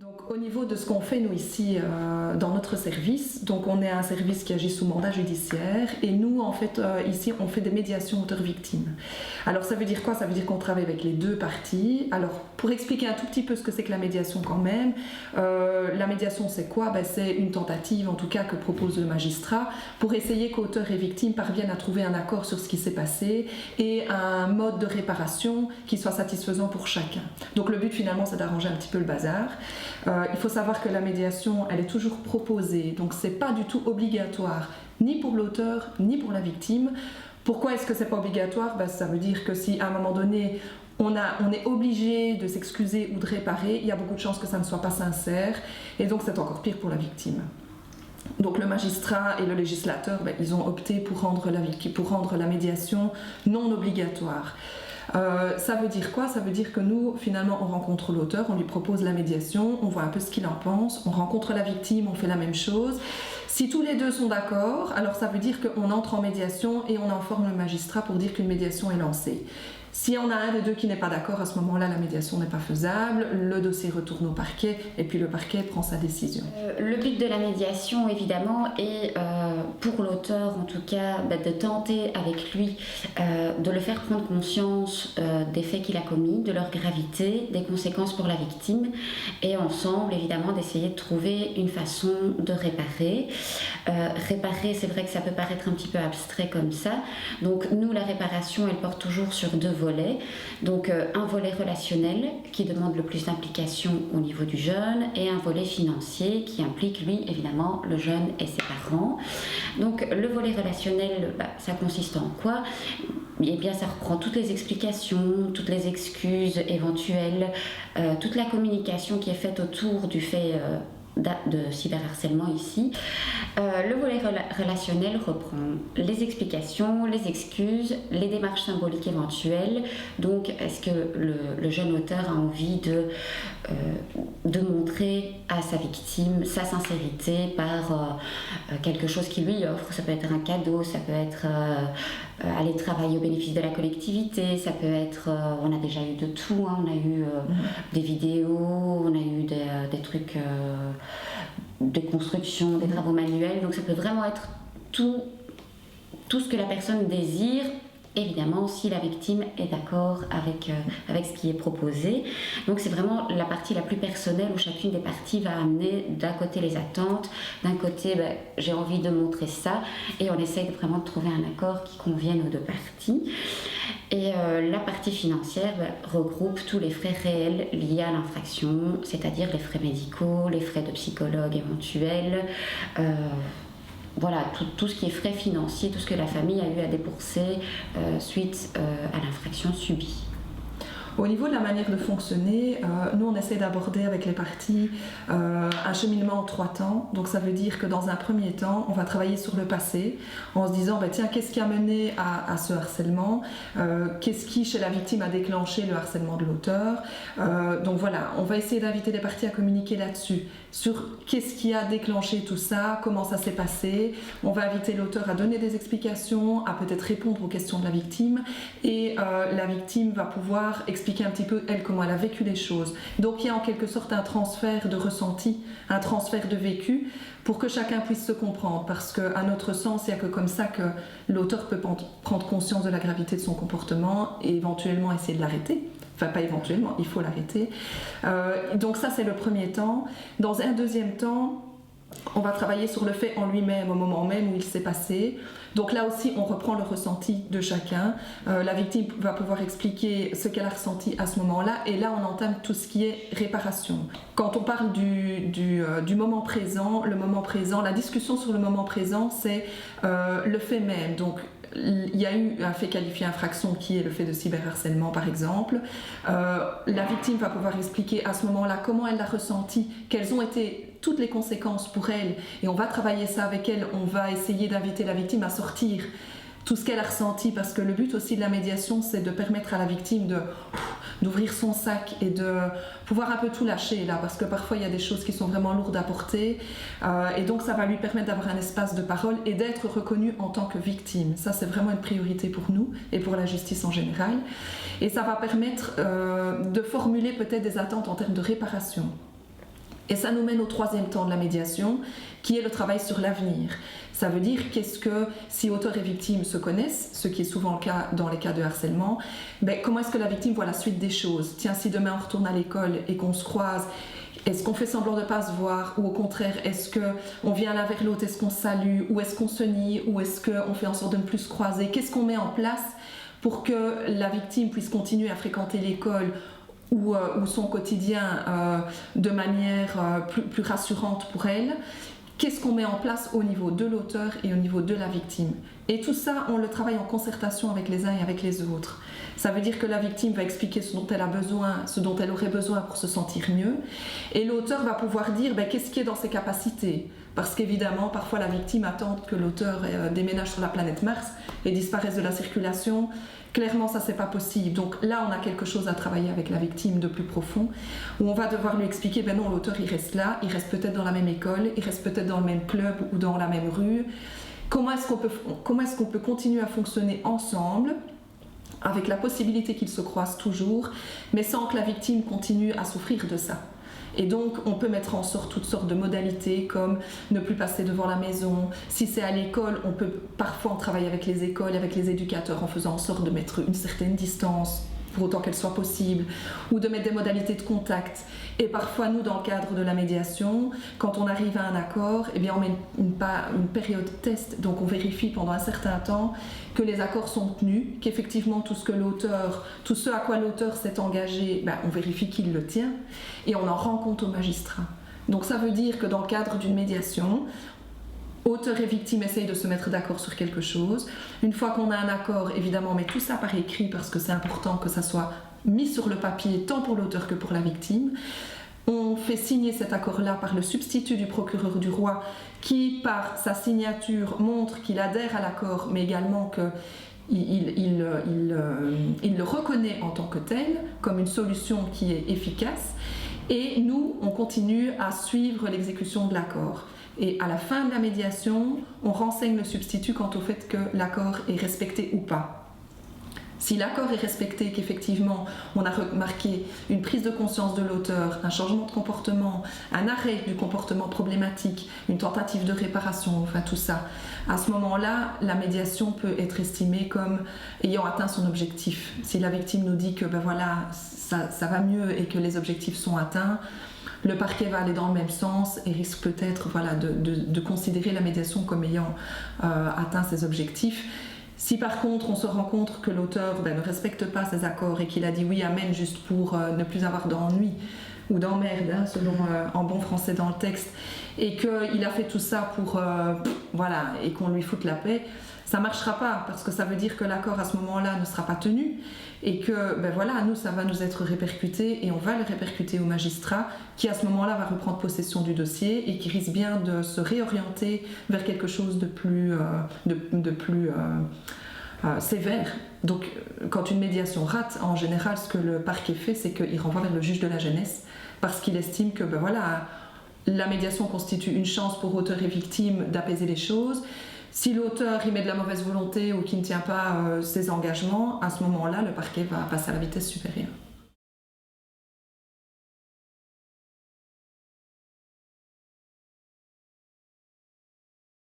Donc, au niveau de ce qu'on fait nous ici dans notre service, donc on est un service qui agit sous mandat judiciaire et nous en fait ici on fait des médiations auteurs-victimes. Alors ça veut dire quoi? Ça veut dire qu'on travaille avec les deux parties. Alors pour expliquer un tout petit peu ce que c'est que la médiation quand même, la médiation c'est quoi? C'est une tentative en tout cas que propose le magistrat pour essayer qu'auteur et victime parviennent à trouver un accord sur ce qui s'est passé et un mode de réparation qui soit satisfaisant pour chacun. Donc le but finalement c'est d'arranger un petit peu le bazar. Il faut savoir que la médiation, elle est toujours proposée, donc c'est pas du tout obligatoire, ni pour l'auteur, ni pour la victime. Pourquoi est-ce que c'est pas obligatoire? Ça veut dire que si à un moment donné, on est obligé de s'excuser ou de réparer, il y a beaucoup de chances que ça ne soit pas sincère, et donc c'est encore pire pour la victime. Donc le magistrat et le législateur, ils ont opté pour rendre la médiation non obligatoire. Ça veut dire quoi? Ça veut dire que nous, finalement, on rencontre l'auteur, on lui propose la médiation, on voit un peu ce qu'il en pense, on rencontre la victime, on fait la même chose. Si tous les deux sont d'accord, alors ça veut dire qu'on entre en médiation et on informe le magistrat pour dire qu'une médiation est lancée. Si on a un des deux qui n'est pas d'accord, à ce moment-là, la médiation n'est pas faisable, le dossier retourne au parquet et puis le parquet prend sa décision. Le but de la médiation, évidemment, est pour l'auteur, en tout cas, de tenter avec lui de le faire prendre conscience des faits qu'il a commis, de leur gravité, des conséquences pour la victime, et ensemble, évidemment, d'essayer de trouver une façon de réparer. Réparer, c'est vrai que ça peut paraître un petit peu abstrait comme ça. Donc, nous, la réparation, elle porte toujours sur deux volets. Donc un volet relationnel qui demande le plus d'implication au niveau du jeune et un volet financier qui implique lui évidemment le jeune et ses parents. Donc le volet relationnel, ça consiste en quoi? Eh bien ça reprend toutes les explications, toutes les excuses éventuelles, toute la communication qui est faite autour du fait de cyberharcèlement ici. Le volet relationnel reprend les explications, les excuses, les démarches symboliques éventuelles. Donc, est-ce que le jeune auteur a envie de montrer à sa victime sa sincérité par quelque chose qu'il lui offre? Ça peut être un cadeau, ça peut être aller travailler au bénéfice de la collectivité, ça peut être, on a déjà eu de tout, hein, on a eu des vidéos, on a eu des trucs, des constructions, des travaux manuels, donc ça peut vraiment être tout ce que la personne désire, évidemment si la victime est d'accord avec ce qui est proposé. Donc c'est vraiment la partie la plus personnelle où chacune des parties va amener d'un côté les attentes, d'un côté j'ai envie de montrer ça, et on essaye vraiment de trouver un accord qui convienne aux deux parties. Et la partie financière regroupe tous les frais réels liés à l'infraction, c'est-à-dire les frais médicaux, les frais de psychologue éventuels, voilà, tout ce qui est frais financiers, tout ce que la famille a eu à débourser suite à l'infraction subie. Au niveau de la manière de fonctionner, nous on essaie d'aborder avec les parties un cheminement en 3 temps. Donc ça veut dire que dans un premier temps, on va travailler sur le passé en se disant tiens, qu'est-ce qui a mené à ce harcèlement, qu'est-ce qui chez la victime a déclenché le harcèlement de l'auteur. Donc voilà, on va essayer d'inviter les parties à communiquer là-dessus, sur qu'est-ce qui a déclenché tout ça, comment ça s'est passé. On va inviter l'auteur à donner des explications, à peut-être répondre aux questions de la victime, et la victime va pouvoir expliquer un petit peu, elle, comment elle a vécu les choses. Donc il y a en quelque sorte un transfert de ressenti, un transfert de vécu, pour que chacun puisse se comprendre, parce qu'à notre sens, il n'y a que comme ça que l'auteur peut prendre conscience de la gravité de son comportement et éventuellement essayer de l'arrêter. Enfin, pas éventuellement, il faut l'arrêter. Donc ça, c'est le premier temps. Dans un deuxième temps, on va travailler sur le fait en lui-même, au moment même où il s'est passé. Donc là aussi, on reprend le ressenti de chacun. La victime va pouvoir expliquer ce qu'elle a ressenti à ce moment-là. Et là, on entame tout ce qui est réparation. Quand on parle du moment présent, le moment présent, la discussion sur le moment présent, c'est le fait même. Donc, il y a eu un fait qualifié infraction qui est le fait de cyberharcèlement par exemple. La victime va pouvoir expliquer à ce moment-là comment elle l'a ressenti, quelles ont été toutes les conséquences pour elle, et on va travailler ça avec elle. On va essayer d'inviter la victime à sortir tout ce qu'elle a ressenti, parce que le but aussi de la médiation, c'est de permettre à la victime d'ouvrir son sac et de pouvoir un peu tout lâcher là, parce que parfois il y a des choses qui sont vraiment lourdes à porter, et donc ça va lui permettre d'avoir un espace de parole et d'être reconnue en tant que victime. Ça, c'est vraiment une priorité pour nous et pour la justice en général, et ça va permettre de formuler peut-être des attentes en termes de réparation. Et ça nous mène au troisième temps de la médiation, qui est le travail sur l'avenir. Ça veut dire si auteur et victime se connaissent, ce qui est souvent le cas dans les cas de harcèlement, comment est-ce que la victime voit la suite des choses? Tiens, si demain on retourne à l'école et qu'on se croise, est-ce qu'on fait semblant de ne pas se voir, ou au contraire, est-ce qu'on vient l'un vers l'autre, est-ce qu'on salue, ou est-ce qu'on se nie, ou est-ce qu'on fait en sorte de ne plus se croiser? Qu'est-ce qu'on met en place pour que la victime puisse continuer à fréquenter l'école ou son quotidien de manière plus rassurante pour elle? Qu'est-ce qu'on met en place au niveau de l'auteur et au niveau de la victime? Et tout ça, on le travaille en concertation avec les uns et avec les autres. Ça veut dire que la victime va expliquer ce dont elle a besoin, ce dont elle aurait besoin pour se sentir mieux. Et l'auteur va pouvoir dire qu'est-ce qui est dans ses capacités. Parce qu'évidemment, parfois la victime attend que l'auteur déménage sur la planète Mars et disparaisse de la circulation. Clairement, ça, c'est pas possible. Donc là, on a quelque chose à travailler avec la victime de plus profond, où on va devoir lui expliquer, non, l'auteur, il reste là, il reste peut-être dans la même école, il reste peut-être dans le même club ou dans la même rue. Comment est-ce qu'on peut continuer à fonctionner ensemble, avec la possibilité qu'ils se croisent toujours, mais sans que la victime continue à souffrir de ça? Et donc, on peut mettre en sorte toutes sortes de modalités, comme ne plus passer devant la maison. Si c'est à l'école, on peut parfois travailler avec les écoles, avec les éducateurs, en faisant en sorte de mettre une certaine distance, pour autant qu'elle soit possible, ou de mettre des modalités de contact. Et parfois, nous, dans le cadre de la médiation, quand on arrive à un accord, on met une période test, donc on vérifie pendant un certain temps que les accords sont tenus, qu'effectivement tout ce à quoi l'auteur s'est engagé, on vérifie qu'il le tient, et on en rend compte au magistrat. Donc ça veut dire que dans le cadre d'une médiation, auteur et victime essayent de se mettre d'accord sur quelque chose. Une fois qu'on a un accord, évidemment, on met tout ça par écrit parce que c'est important que ça soit mis sur le papier, tant pour l'auteur que pour la victime. On fait signer cet accord-là par le substitut du procureur du roi qui, par sa signature, montre qu'il adhère à l'accord, mais également qu'il le reconnaît en tant que tel, comme une solution qui est efficace. Et nous, on continue à suivre l'exécution de l'accord. Et à la fin de la médiation, on renseigne le substitut quant au fait que l'accord est respecté ou pas. Si l'accord est respecté, qu'effectivement on a remarqué une prise de conscience de l'auteur, un changement de comportement, un arrêt du comportement problématique, une tentative de réparation, enfin tout ça, à ce moment-là, la médiation peut être estimée comme ayant atteint son objectif. Si la victime nous dit que ça va mieux et que les objectifs sont atteints, le parquet va aller dans le même sens et risque peut-être de considérer la médiation comme ayant atteint ses objectifs. Si par contre on se rend compte que l'auteur ne respecte pas ses accords et qu'il a dit oui amen juste pour ne plus avoir d'ennui ou d'emmerde, selon en bon français dans le texte, et qu'il a fait tout ça pour et qu'on lui foute la paix, ça ne marchera pas parce que ça veut dire que l'accord à ce moment-là ne sera pas tenu et que nous ça va nous être répercuté et on va le répercuter au magistrat qui à ce moment-là va reprendre possession du dossier et qui risque bien de se réorienter vers quelque chose de plus sévère. Donc quand une médiation rate, en général ce que le parquet fait c'est qu'il renvoie vers le juge de la jeunesse parce qu'il estime que la médiation constitue une chance pour auteur et victime d'apaiser les choses. Si l'auteur y met de la mauvaise volonté ou qui ne tient pas ses engagements, à ce moment-là, le parquet va passer à la vitesse supérieure.